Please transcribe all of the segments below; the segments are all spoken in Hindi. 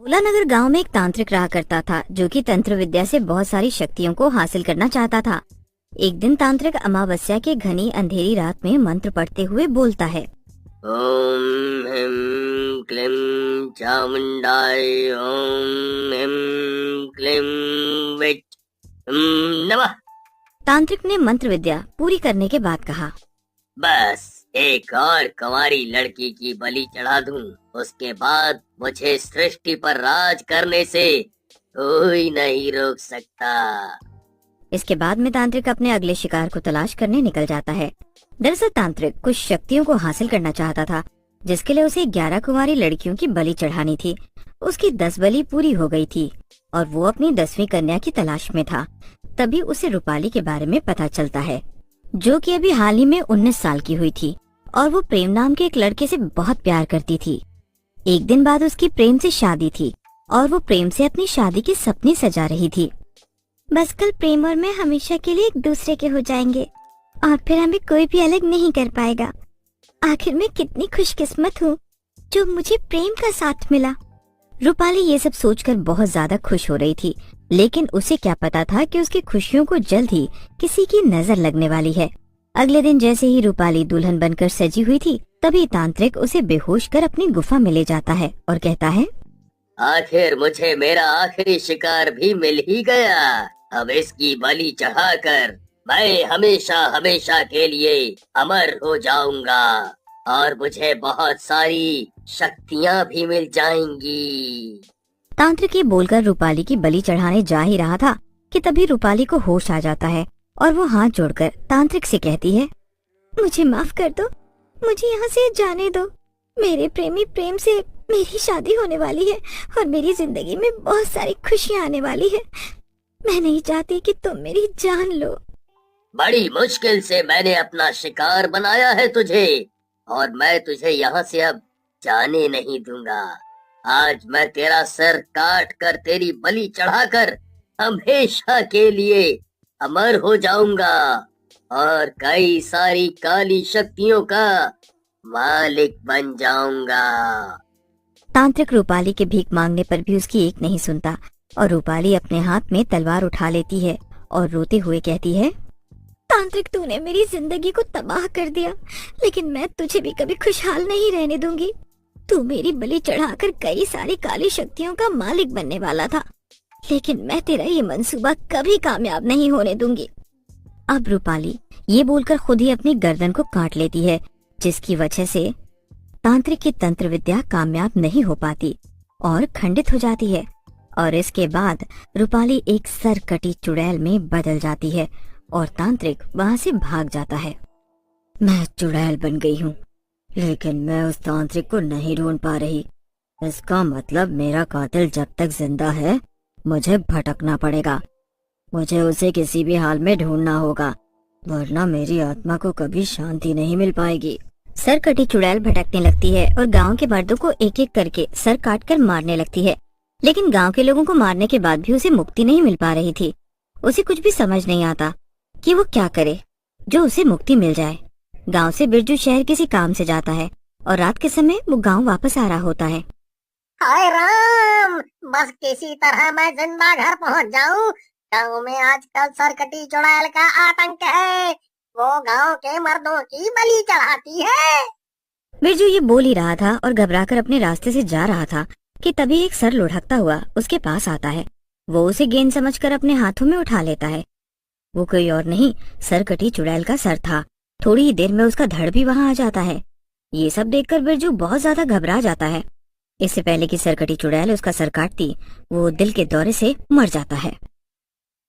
भोलानगर गांव में एक तांत्रिक रहा करता था जो कि तंत्र विद्या से बहुत सारी शक्तियों को हासिल करना चाहता था। एक दिन तांत्रिक अमावस्या के घनी अंधेरी रात में मंत्र पढ़ते हुए बोलता है। ओम ह्रीं क्लीं चामुंडाय ओम ह्रीं क्लीं विच नमः। तांत्रिक ने मंत्र विद्या पूरी करने के बाद कहा, बस एक और कुंवारी लड़की की बलि चढ़ा दूं, उसके बाद मुझे सृष्टि पर राज करने से कोई नहीं रोक सकता। इसके बाद में तांत्रिक अपने अगले शिकार को तलाश करने निकल जाता है। दरअसल तांत्रिक कुछ शक्तियों को हासिल करना चाहता था, जिसके लिए उसे 11 कुंवारी लड़कियों की बलि चढ़ानी थी। उसकी 10 बलि पूरी हो गई थी और वो अपनी 10वीं कन्या की तलाश में था। तभी उसे रूपाली के बारे में पता चलता है, जो कि अभी हाल ही में 19 साल की हुई थी और वो प्रेम नाम के एक लड़के से बहुत प्यार करती थी। एक दिन बाद उसकी प्रेम से शादी थी और वो प्रेम से अपनी शादी के सपने सजा रही थी। बस कल प्रेम और मैं हमेशा के लिए एक दूसरे के हो जाएंगे और फिर हमें कोई भी अलग नहीं कर पाएगा। आखिर मैं कितनी खुशकिस्मत हूँ जो मुझे प्रेम का साथ मिला। रूपाली ये सब सोचकर बहुत ज्यादा खुश हो रही थी, लेकिन उसे क्या पता था कि उसकी खुशियों को जल्द ही किसी की नजर लगने वाली है। अगले दिन जैसे ही रूपाली दुल्हन बनकर सजी हुई थी, तभी तांत्रिक उसे बेहोश कर अपनी गुफा में ले जाता है और कहता है, आखिर मुझे मेरा आखिरी शिकार भी मिल ही गया। अब इसकी बलि चढ़ाकर मैं हमेशा हमेशा के लिए अमर हो जाऊंगा और मुझे बहुत सारी शक्तियाँ भी मिल जाएंगी। तांत्रिक ये बोलकर रूपाली की बलि चढ़ाने जा ही रहा था कि तभी रूपाली को होश आ जाता है और वो हाथ जोड़कर तांत्रिक से कहती है, मुझे माफ कर दो, मुझे यहाँ से जाने दो। मेरे प्रेमी प्रेम से मेरी शादी होने वाली है और मेरी जिंदगी में बहुत सारी खुशियाँ आने वाली है। मैं नहीं चाहती कि तुम मेरी जान लो। बड़ी मुश्किल से मैंने अपना शिकार बनाया है तुझे, और मैं तुझे यहाँ से अब जाने नहीं दूंगा। आज मैं तेरा सर काट कर तेरी बलि चढ़ाकर हमेशा के लिए अमर हो जाऊंगा और कई सारी काली शक्तियों का मालिक बन जाऊंगा। तांत्रिक रूपाली के भीख मांगने पर भी उसकी एक नहीं सुनता और रूपाली अपने हाथ में तलवार उठा लेती है और रोते हुए कहती है, तांत्रिक तूने मेरी जिंदगी को तबाह कर दिया, लेकिन मैं तुझे भी कभी खुशहाल नहीं रहने दूंगी। तू मेरी बलि चढ़ाकर कई सारी काली शक्तियों का मालिक बनने वाला था, लेकिन मैं तेरा ये मंसूबा कभी कामयाब नहीं होने दूंगी। अब रूपाली ये बोलकर खुद ही अपनी गर्दन को काट लेती है, जिसकी वजह से तांत्रिक की तंत्र विद्या कामयाब नहीं हो पाती और खंडित हो जाती है। और इसके बाद रूपाली एक सरकटी चुड़ैल में बदल जाती है और तांत्रिक वहाँ से भाग जाता है। मैं चुड़ैल बन गई हूँ, लेकिन मैं उस तांत्रिक को नहीं ढूंढ पा रही। इसका मतलब मेरा कातिल जब तक जिंदा है मुझे भटकना पड़ेगा। मुझे उसे किसी भी हाल में ढूंढना होगा, वरना मेरी आत्मा को कभी शांति नहीं मिल पाएगी। सरकटी चुड़ैल भटकने लगती है और गांव के मर्दों को एक एक करके सर काट कर मारने लगती है, लेकिन गांव के लोगों को मारने के बाद भी उसे मुक्ति नहीं मिल पा रही थी। उसे कुछ भी समझ नहीं आता कि वो क्या करे जो उसे मुक्ति मिल जाए। गांव से बिरजू शहर किसी काम से जाता है और रात के समय वो गांव वापस आ रहा होता है। हाय राम, बस किसी तरह मैं जिंदा घर पहुंच जाऊं। गांव में आजकल सरकटी चुड़ैल का आतंक है। वो गांव के मर्दों की बलि चढ़ाती है। बिरजू ये बोल ही रहा था और घबराकर अपने रास्ते से जा रहा था कि तभी एक सर लुढ़कता हुआ उसके पास आता है। वो उसे गेंद समझकर अपने हाथों में उठा लेता है। वो कोई और नहीं, सरकटी चुड़ैल का सर था। थोड़ी ही देर में उसका धड़ भी वहाँ आ जाता है। ये सब देखकर बिरजू बहुत ज्यादा घबरा जाता है। इससे पहले कि सरकटी चुड़ैल उसका सर काटती, वो दिल के दौरे से मर जाता है।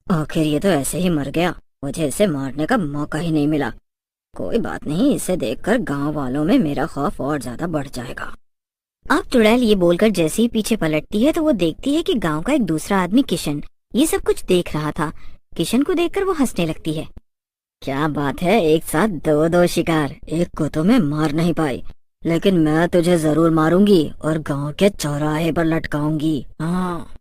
आखिर ये तो ऐसे ही मर गया, मुझे इसे मारने का मौका ही नहीं मिला। कोई बात नहीं, इसे देखकर गांव वालों में मेरा खौफ और ज्यादा बढ़ जाएगा। अब चुड़ैल ये बोलकर जैसे ही पीछे पलटती है तो वो देखती है कि गांव का एक दूसरा आदमी किशन ये सब कुछ देख रहा था। किशन को देखकर वो हंसने लगती है। क्या बात है, एक साथ दो शिकार, एक को तो मैं मार नहीं पाई, लेकिन मैं तुझे जरूर मारूंगी और गांव के चौराहे पर लटकाऊंगी। हाँ।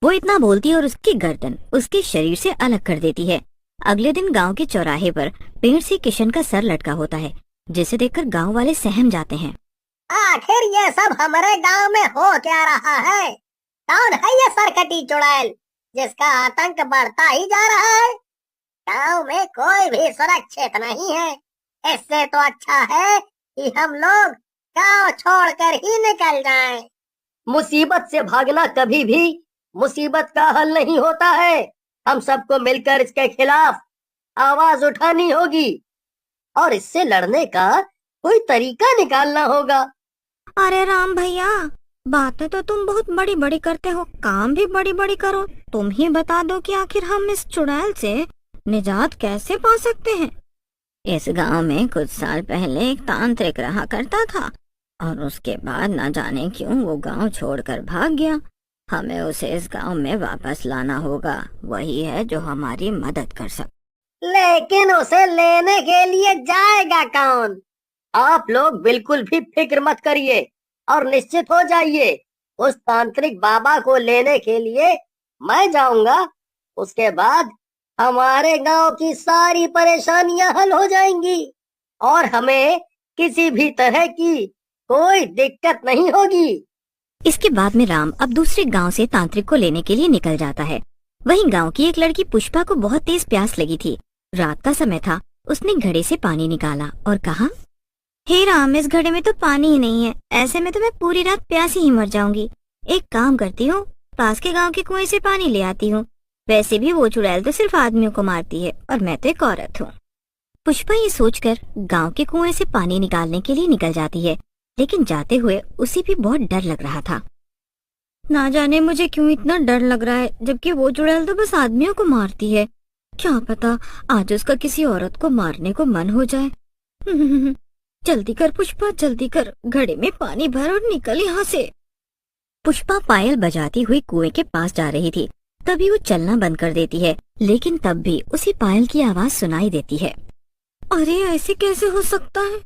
वो इतना बोलती है और उसकी गर्दन उसके शरीर से अलग कर देती है। अगले दिन गांव के चौराहे पर पेड़ से किशन का सर लटका होता है, जिसे देखकर गांव वाले सहम जाते हैं। आखिर ये सब हमारे गांव में हो क्या रहा है? कौन है ये सरकटी चुड़ैल जिसका आतंक बढ़ता ही जा रहा है? गांव में कोई भी सुरक्षित नहीं है। इससे तो अच्छा है कि हम लोग गांव छोड़कर ही निकल जाएं। मुसीबत से भागना कभी भी मुसीबत का हल नहीं होता है। हम सबको मिलकर इसके खिलाफ आवाज उठानी होगी और इससे लड़ने का कोई तरीका निकालना होगा। अरे राम भैया, बातें तो तुम बहुत बड़ी बड़ी करते हो, काम भी बड़ी बड़ी करो। तुम ही बता दो कि आखिर हम इस चुड़ैल से निजात कैसे पा सकते हैं। इस गांव में कुछ साल पहले एक तांत्रिक रहा करता था और उसके बाद न जाने क्यों वो गांव छोड़कर भाग गया। हमें उसे इस गांव में वापस लाना होगा। वही है जो हमारी मदद कर सकता। लेकिन उसे लेने के लिए जाएगा कौन? आप लोग बिल्कुल भी फिक्र मत करिए और निश्चित हो जाइए। उस तांत्रिक बाबा को लेने के लिए मैं जाऊंगा। उसके बाद हमारे गांव की सारी परेशानियां हल हो जाएंगी और हमें किसी भी तरह की कोई दिक्कत नहीं होगी। इसके बाद में राम अब दूसरे गांव से तांत्रिक को लेने के लिए निकल जाता है। वहीं गांव की एक लड़की पुष्पा को बहुत तेज प्यास लगी थी। रात का समय था। उसने घड़े से पानी निकाला और कहा, हे राम, इस घड़े में तो पानी ही नहीं है। ऐसे में तो मैं पूरी रात प्यासी ही मर जाऊंगी। एक काम करती हूँ, पास के गांव के कुएं से पानी ले आती हूँ। वैसे भी वो चुड़ैल तो सिर्फ आदमियों को मारती है और मैं तो एक औरत हूँ। पुष्पा ये सोचकर गांव के कुएं से पानी निकालने के लिए निकल जाती है, लेकिन जाते हुए उसे भी बहुत डर लग रहा था। ना जाने मुझे क्यों इतना डर लग रहा है, जबकि वो चुड़ैल तो बस आदमियों को मारती है। क्या पता आज उसका किसी औरत को मारने को मन हो जाए। जल्दी कर पुष्पा, जल्दी कर, घड़े में पानी भर और निकल यहाँ से। पुष्पा पायल बजाती हुई कुएं के पास जा रही थी। तभी वो चलना बंद कर देती है, लेकिन तब भी उसे पायल की आवाज सुनाई देती है। अरे ऐसे कैसे हो सकता है?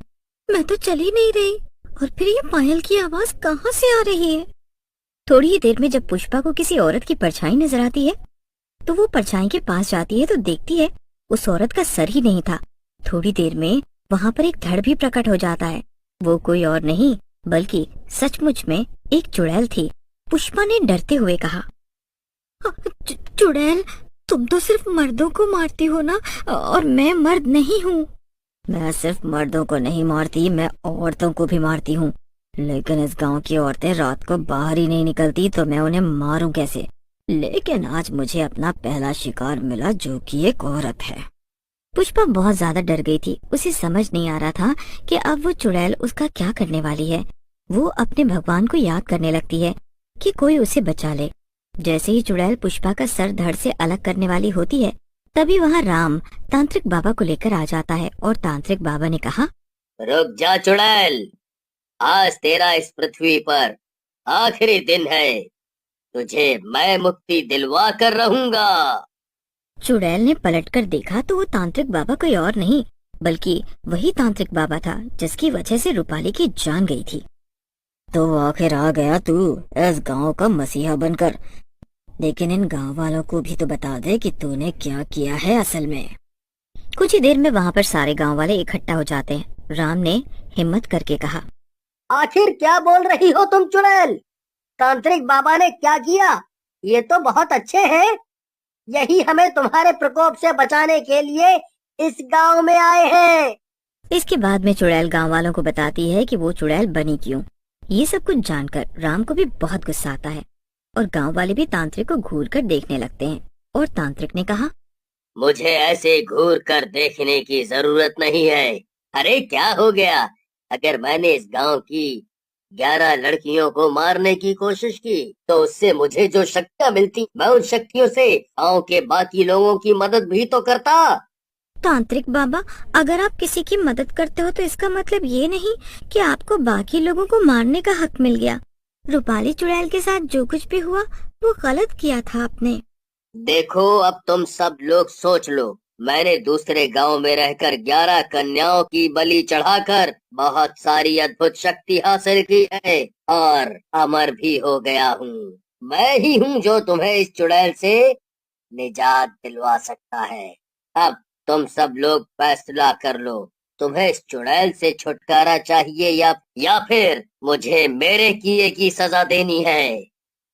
मैं तो चल ही नहीं रही और फिर ये पायल की आवाज कहाँ से आ रही है? थोड़ी ही देर में जब पुष्पा को किसी औरत की परछाई नजर आती है तो वो परछाई के पास जाती है तो देखती है उस औरत का सर ही नहीं था। थोड़ी देर में वहाँ पर एक धड़ भी प्रकट हो जाता है। वो कोई और नहीं बल्कि सचमुच में एक चुड़ैल थी। पुष्पा ने डरते हुए कहा, चुड़ैल, तुम तो सिर्फ मर्दों को मारती हो ना, और मैं मर्द नहीं हूँ। मैं सिर्फ मर्दों को नहीं मारती, मैं औरतों को भी मारती हूँ। लेकिन इस गांव की औरतें रात को बाहर ही नहीं निकलती तो मैं उन्हें मारूं कैसे? लेकिन आज मुझे अपना पहला शिकार मिला जो कि एक औरत है। पुष्पा बहुत ज्यादा डर गई थी। उसे समझ नहीं आ रहा था कि अब वो चुड़ैल उसका क्या करने वाली है। वो अपने भगवान को याद करने लगती है कि कोई उसे बचा ले। जैसे ही चुड़ैल पुष्पा का सर धड़ से अलग करने वाली होती है तभी वहाँ राम तांत्रिक बाबा को लेकर आ जाता है और तांत्रिक बाबा ने कहा, रुक जा चुड़ैल, आज तेरा इस पृथ्वी पर आखिरी दिन है। तुझे मैं मुक्ति दिलवा कर रहूंगा। चुड़ैल ने पलटकर देखा तो वो तांत्रिक बाबा कोई और नहीं बल्कि वही तांत्रिक बाबा था जिसकी वजह से रूपाली की जान गई थी। तो आखिर आ गया तू इस गांव का मसीहा बनकर। लेकिन इन गांव वालों को भी तो बता दे कि तूने क्या किया है असल में। कुछ ही देर में वहाँ पर सारे गांव वाले इकट्ठा हो जाते हैं। राम ने हिम्मत करके कहा, आखिर क्या बोल रही हो तुम चुड़ैल? तांत्रिक बाबा ने क्या किया? ये तो बहुत अच्छे हैं। यही हमें तुम्हारे प्रकोप से बचाने के लिए इस गांव में आए हैं। इसके बाद में चुड़ैल गांव वालों को बताती है कि वो चुड़ैल बनी क्यों। ये सब कुछ जानकर राम को भी बहुत गुस्सा आता है और गांव वाले भी तांत्रिक को घूर कर देखने लगते हैं। और तांत्रिक ने कहा, मुझे ऐसे घूर कर देखने की जरूरत नहीं है। अरे क्या हो गया? अगर मैंने इस गांव की 11 लड़कियों को मारने की कोशिश की तो उससे मुझे जो शक्तियां मिलती, मैं उन शक्तियों से गांव के बाकी लोगों की मदद भी तो करता। तांत्रिक बाबा, अगर आप किसी की मदद करते हो तो इसका मतलब ये नहीं कि आपको बाकी लोगों को मारने का हक मिल गया। रूपाली चुड़ैल के साथ जो कुछ भी हुआ वो गलत किया था आपने। देखो अब तुम सब लोग सोच लो, मैंने दूसरे गांव में रहकर 11 कन्याओं की बलि चढ़ाकर बहुत सारी अद्भुत शक्ति हासिल की है और अमर भी हो गया हूँ। मैं ही हूँ जो तुम्हें इस चुड़ैल से निजात दिलवा सकता है। अब तुम सब लोग फैसला कर लो, तुम्हें इस चुड़ैल से छुटकारा चाहिए या फिर मुझे मेरे किए की सजा देनी है।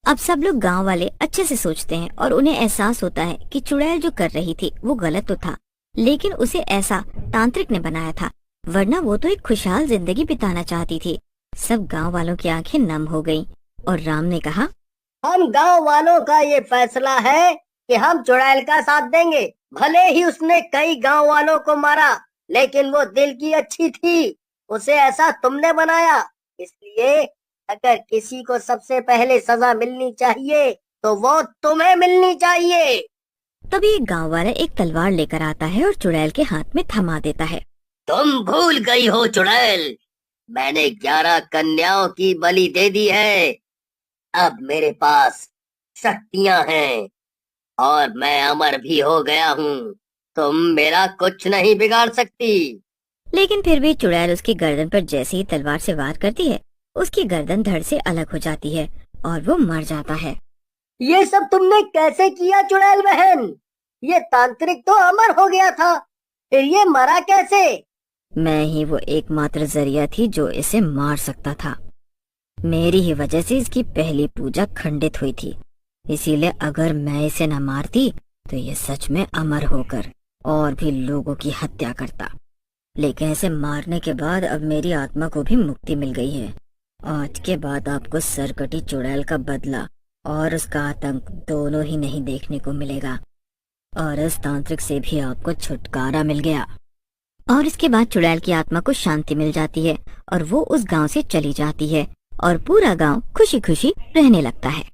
अब सब लोग गांव वाले अच्छे से सोचते हैं और उन्हें एहसास होता है कि चुड़ैल जो कर रही थी वो गलत तो था, लेकिन उसे ऐसा तांत्रिक ने बनाया था, वरना वो तो एक खुशहाल जिंदगी बिताना चाहती थी। सब गांव वालों की आंखें नम हो गईं और राम ने कहा, हम गांव वालों का ये फैसला है कि हम चुड़ैल का साथ देंगे। भले ही उसने कई गांव वालों को मारा, लेकिन वो दिल की अच्छी थी, उसे ऐसा तुमने बनाया। इसलिए अगर किसी को सबसे पहले सजा मिलनी चाहिए तो वो तुम्हें मिलनी चाहिए। तभी एक गांव वाला एक तलवार लेकर आता है और चुड़ैल के हाथ में थमा देता है। तुम भूल गई हो चुड़ैल, मैंने 11 कन्याओं की बलि दे दी है। अब मेरे पास शक्तियां हैं और मैं अमर भी हो गया हूँ। तुम मेरा कुछ नहीं बिगाड़ सकती। लेकिन फिर भी चुड़ैल उसकी गर्दन पर जैसे ही तलवार से वार करती है, उसकी गर्दन धड़ से अलग हो जाती है और वो मर जाता है। ये सब तुमने कैसे किया चुड़ैल बहन? ये तांत्रिक तो अमर हो गया था, फिर ये मरा कैसे? मैं ही वो एकमात्र जरिया थी जो इसे मार सकता था। मेरी ही वजह से इसकी पहली पूजा खंडित हुई थी, इसीलिए अगर मैं इसे न मारती तो ये सच में अमर होकर और भी लोगों की हत्या करता। लेकिन इसे मारने के बाद अब मेरी आत्मा को भी मुक्ति मिल गई है। आज के बाद आपको सरकटी चुड़ैल का बदला और उसका आतंक दोनों ही नहीं देखने को मिलेगा, और इस तांत्रिक से भी आपको छुटकारा मिल गया। और इसके बाद चुड़ैल की आत्मा को शांति मिल जाती है और वो उस गांव से चली जाती है और पूरा गांव खुशी खुशी रहने लगता है।